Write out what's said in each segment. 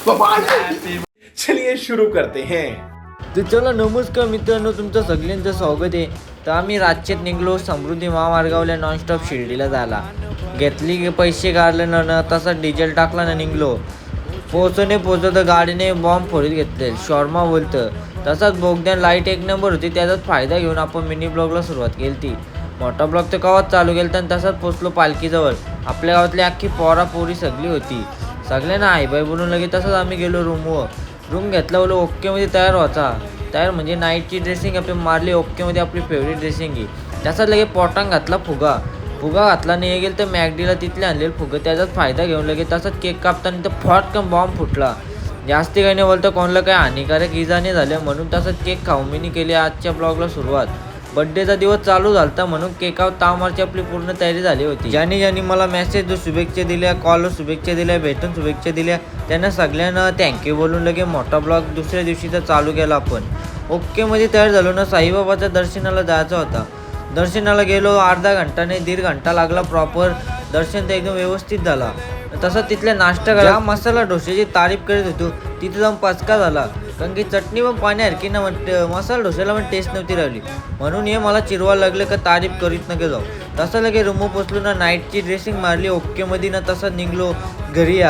चलिए शुरू करते हैं। तर चला नमस्कार मित्रांनो, तुमचं सगळ्यांचं स्वागत आहे. तर आम्ही रातचेत निघलो समृद्धी महामार्गावल्या नॉनस्टॉप शिर्डीला जायला. घेतली पैसे काढले न तसा डिझेल टाकला ना निघलो. पोचत गाडीने बॉम्ब फोडीत घेतले. शॉर्मा बोलतं तसाच बोगद्यान लाईट एक नंबर होती. त्याचाच फायदा घेऊन आपण मिनी ब्लॉगला सुरुवात केली ती. मोठा ब्लॉग तर गावात चालू केला आणि तसाच पोचलो पालखीजवळ. आपल्या गावातली अख्खी पोरी सगळी होती. सगळ्यांना आई बाई बोलून लगे तसंच आम्ही गेलो रूम घेतला. बोलो ओकेमध्ये तयार व्हायचा. तयार म्हणजे नाईटची ड्रेसिंग आपली मारली. ओकेमध्ये आपली फेवरेट ड्रेसिंग ही. त्याचाच लगे पोटांग घातला फुगा घातला नाही गेल तर मॅगडीला तिथले आणलेलं फुगं. त्याचाच फायदा घेऊन लगे तसाच केक कापताना तर फटकन बॉम्ब फुटला. जास्ती काही नाही बोलतं कोणाला काही हानिकारक इजा नाही झाल्या म्हणून तसंच केक खाऊमिनी केली. आजच्या ब्लॉगला सुरुवात. बड्डेचा दिवस चालू झालता म्हणून केकावर ताव मारची आपली पूर्ण तयारी झाली होती. ज्यांनी मला मेसेज शुभेच्छा दिल्या, कॉलवर शुभेच्छा दिल्या, भेटून शुभेच्छा दिल्या त्यांना सगळ्यांना थँक्यू बोलून लगे मोठा ब्लॉग दुसऱ्या दिवशीचा चालू केला आपण. ओकेमध्ये तयार झालो ना. साईबाबाच्या दर्शनाला जायचा होता. दर्शनाला गेलो. अर्धा घंटा नाही 1.5 घंटा लागला. प्रॉपर दर्शन तर एकदम व्यवस्थित झाला. तसं तिथल्या नाश्ता करा मसाला डोश्याची तारीफ करीत होतो. तिथे जाऊन पचका झाला कारण की चटणी पण पाण्यासारखी ना मसाला डोश्याला पण टेस्ट नव्हती राहिली. म्हणून हे मला चिरवायला लागलं का तारीफ करीत नका जाऊ. तसं लगे रूम पोचलो ना. नाईटची ड्रेसिंग मारली ओकेमध्ये ना. तसं निघलो घरी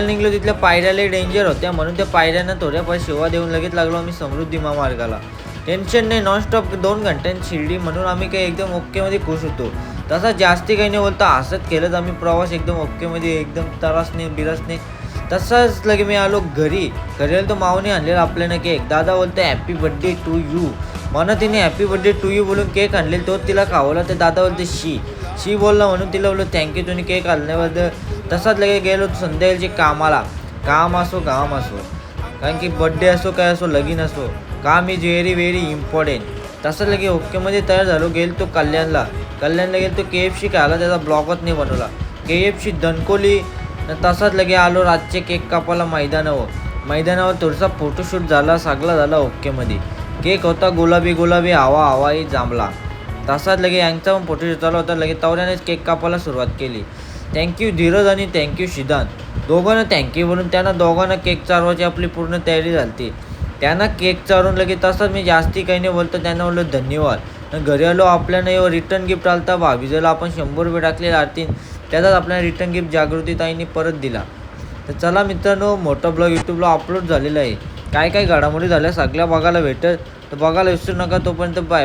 निघलो. तिथल्या पायऱ्याला डेंजर होत्या म्हणून त्या पायऱ्यांना थोड्याफार शिवा देऊन लगेच लागलो आम्ही समृद्धी महामार्गाला. टेन्शन नाही. नॉनस्टॉप 2 घंट्यांची शिर्डी म्हणून आम्ही काही एकदम ओकेमध्ये खुश होतो. तसा जास्ती काही नाही बोलता हसत केलंच आम्ही प्रवास एकदम ओकेमध्ये. एकदम त्रास नाही. तसाच लगे मी आलो घरी आलो तो मावने आणलेला आपल्याला केक. दादा बोलतो हॅपी बर्थडे टू यू म्हणून तिने हॅपी बर्थडे टू यू बोलून केक आणले. तो तिला खावला. तर दादा बोलते शी बोलला म्हणून तिला बोललो थँक्यू तुम्ही केक आणल्याबद्दल. तसाच लगे गेलो संध्याकाळची कामाला. काम असो कारण की बड्डे असो काय असो लगीन असो काम इज व्हेरी इम्पॉर्टंट. तसं लगे ओकेमध्ये तयार झालो. गेलो तो कल्याणला गेलो तो KFC खायला. त्याचा ब्लॉगच नाही बनवला. KFC दणकोली. तसाच लगे आलो रातचे केक कापायला मैदानावर थोडासा फोटोशूट झाला. सगळा झाला ओकेमध्ये. केक होता गुलाबी हवाही जांभला. तसाच लगे यांचा पण फोटोशूट झाला होता. लगे तवऱ्यानेच केक कापायला सुरुवात केली. थँक्यू धीरज आणि थँक्यू सिद्धांत दोघांना थँक्यू बोलून त्यांना दोघांना केक चारवायची आपली पूर्ण तयारी झाली. त्यांना केक चारून लगे तसंच मी जास्ती काही नाही बोलतो. त्यांना बोललो धन्यवाद. घरी आलो. आपल्याला रिटर्न गिफ्ट आलता. भाभीजला आपण 100 रुपये टाकलेला आरती. त्याचाच आपल्याला रिटर्न गिफ्ट जागृती ताईंनी परत दिला. तर चला मित्रांनो मोठा ब्लॉग यूट्यूबला अपलोड झालेला आहे. काय घडामोडी झाल्या सगळ्या बघायला भेटेल तर बघायला विसरू नका. तोपर्यंत बाय.